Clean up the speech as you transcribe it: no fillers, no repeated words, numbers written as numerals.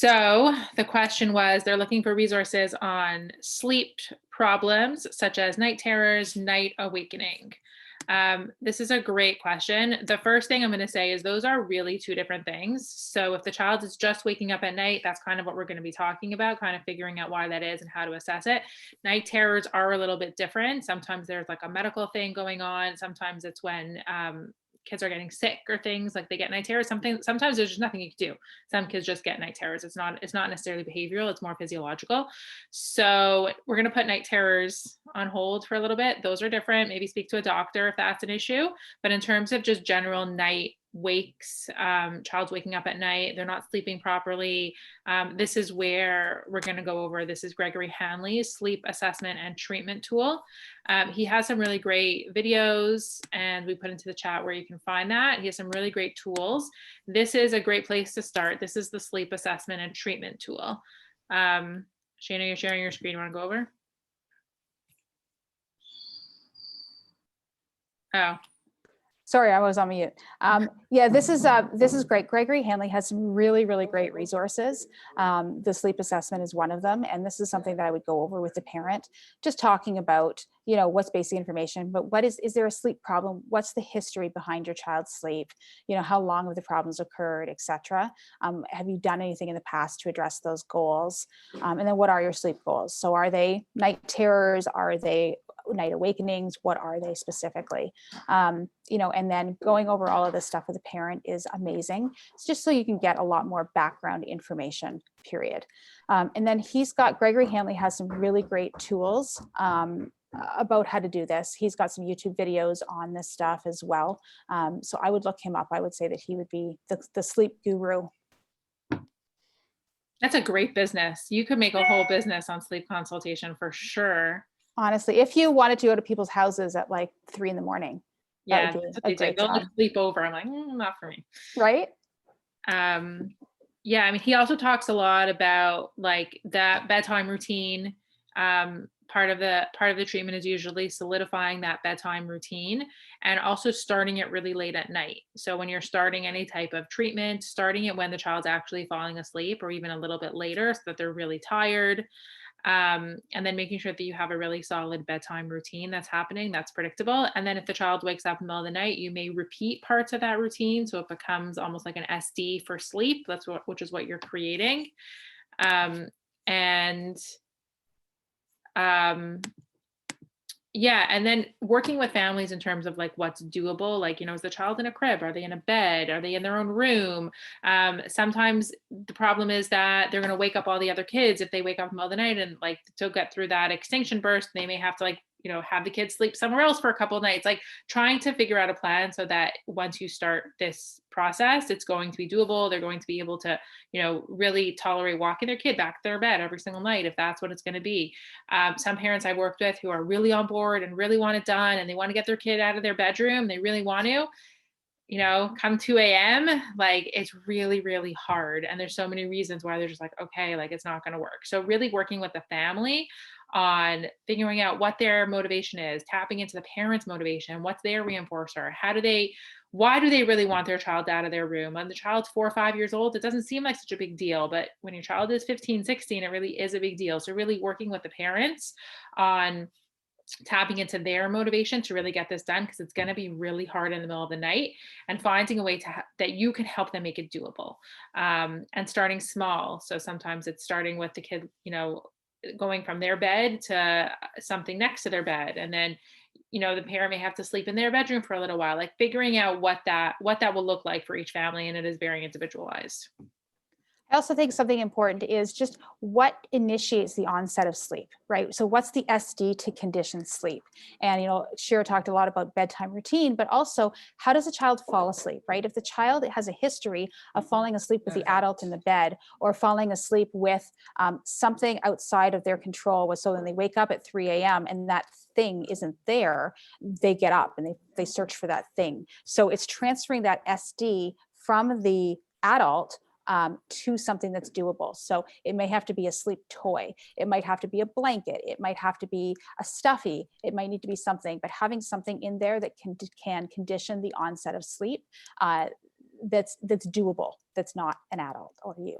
So the question was, they're looking for resources on sleep problems such as night terrors, night awakening. This is a great question. The first thing I'm going to say is those are really two different things. So if the child is just waking up at night, that's kind of what we're going to be talking about, kind of figuring out why that is and how to assess it. Night terrors are a little bit different. Sometimes there's like a medical thing going on. Sometimes it's when kids are getting sick or things like they get night terrors. Sometimes there's just nothing you can do. Some kids just get night terrors. It's not necessarily behavioral, it's more physiological. So we're going to put night terrors on hold for a little bit. Those are different. Maybe speak to a doctor if that's an issue. But in terms of just general night wakes, child's waking up at night, they're not sleeping properly. This is where we're going to go over. This is Gregory Hanley's sleep assessment and treatment tool. He has some really great videos, and we put into the chat where you can find that. He has some really great tools. This is a great place to start. This is the sleep assessment and treatment tool. Shana, you're sharing your screen. You want to go over? Oh. Sorry, I was on mute. Yeah, this is great. Gregory Hanley has some really, really great resources. The sleep assessment is one of them, and this is something that I would go over with the parent, just talking about, what's basic information, but is there a sleep problem? What's the history behind your child's sleep? How long have the problems occurred, etc. Have you done anything in the past to address those goals? And then what are your sleep goals? So are they night terrors? Are they night awakenings? What are they specifically? And then going over all of this stuff with a parent is amazing. It's just so you can get a lot more background information, period. And then Gregory Hanley has some really great tools about how to do this. He's got some YouTube videos on this stuff as well. So I would look him up. I would say that he would be the sleep guru. That's a great business. You could make a whole business on sleep consultation for sure. Honestly, if you wanted to go to people's houses at like 3 a.m, yeah, they'll just sleep over. I'm like, not for me. Right. Yeah, I mean, he also talks a lot about like that bedtime routine. Part of the treatment is usually solidifying that bedtime routine and also starting it really late at night. So when you're starting any type of treatment, starting it when the child's actually falling asleep or even a little bit later so that they're really tired. And then making sure that you have a really solid bedtime routine that's happening, that's predictable. And then if the child wakes up in the middle of the night, you may repeat parts of that routine. So it becomes almost like an SD for sleep. Which is what you're creating. Yeah, and then working with families in terms of like what's doable, like, is the child in a crib? Are they in a bed? Are they in their own room? Sometimes the problem is that they're going to wake up all the other kids if they wake up in the middle of the night, and like to get through that extinction burst, they may have to like, have the kids sleep somewhere else for a couple of nights, like trying to figure out a plan so that once you start this process, it's going to be doable. They're going to be able to, really tolerate walking their kid back to their bed every single night, if that's what it's going to be. Some parents I've worked with who are really on board and really want it done, and they want to get their kid out of their bedroom. They really want to, come 2 a.m., like it's really, really hard. And there's so many reasons why they're just like, okay, like it's not going to work. So really working with the family on figuring out what their motivation is, tapping into the parents' motivation, what's their reinforcer, why do they really want their child out of their room? When the child's 4 or 5 years old, it doesn't seem like such a big deal, but when your child is 15, 16, it really is a big deal. So really working with the parents on tapping into their motivation to really get this done, because it's going to be really hard in the middle of the night, and finding a way that you can help them make it doable, and starting small. So sometimes it's starting with the kid, going from their bed to something next to their bed, and then the parent may have to sleep in their bedroom for a little while, like figuring out what that will look like for each family, and it is very individualized. I also think something important is just what initiates the onset of sleep, right? So what's the SD to condition sleep? And, Shira talked a lot about bedtime routine, but also how does a child fall asleep, right? If the child has a history of falling asleep with the adult in the bed, or falling asleep with something outside of their control, so then they wake up at 3 a.m. and that thing isn't there, they get up and they search for that thing. So it's transferring that SD from the adult to something that's doable. So it may have to be a sleep toy. It might have to be a blanket. It might have to be a stuffy. It might need to be something, but having something in there that can condition the onset of sleep that's doable, that's not an adult or you.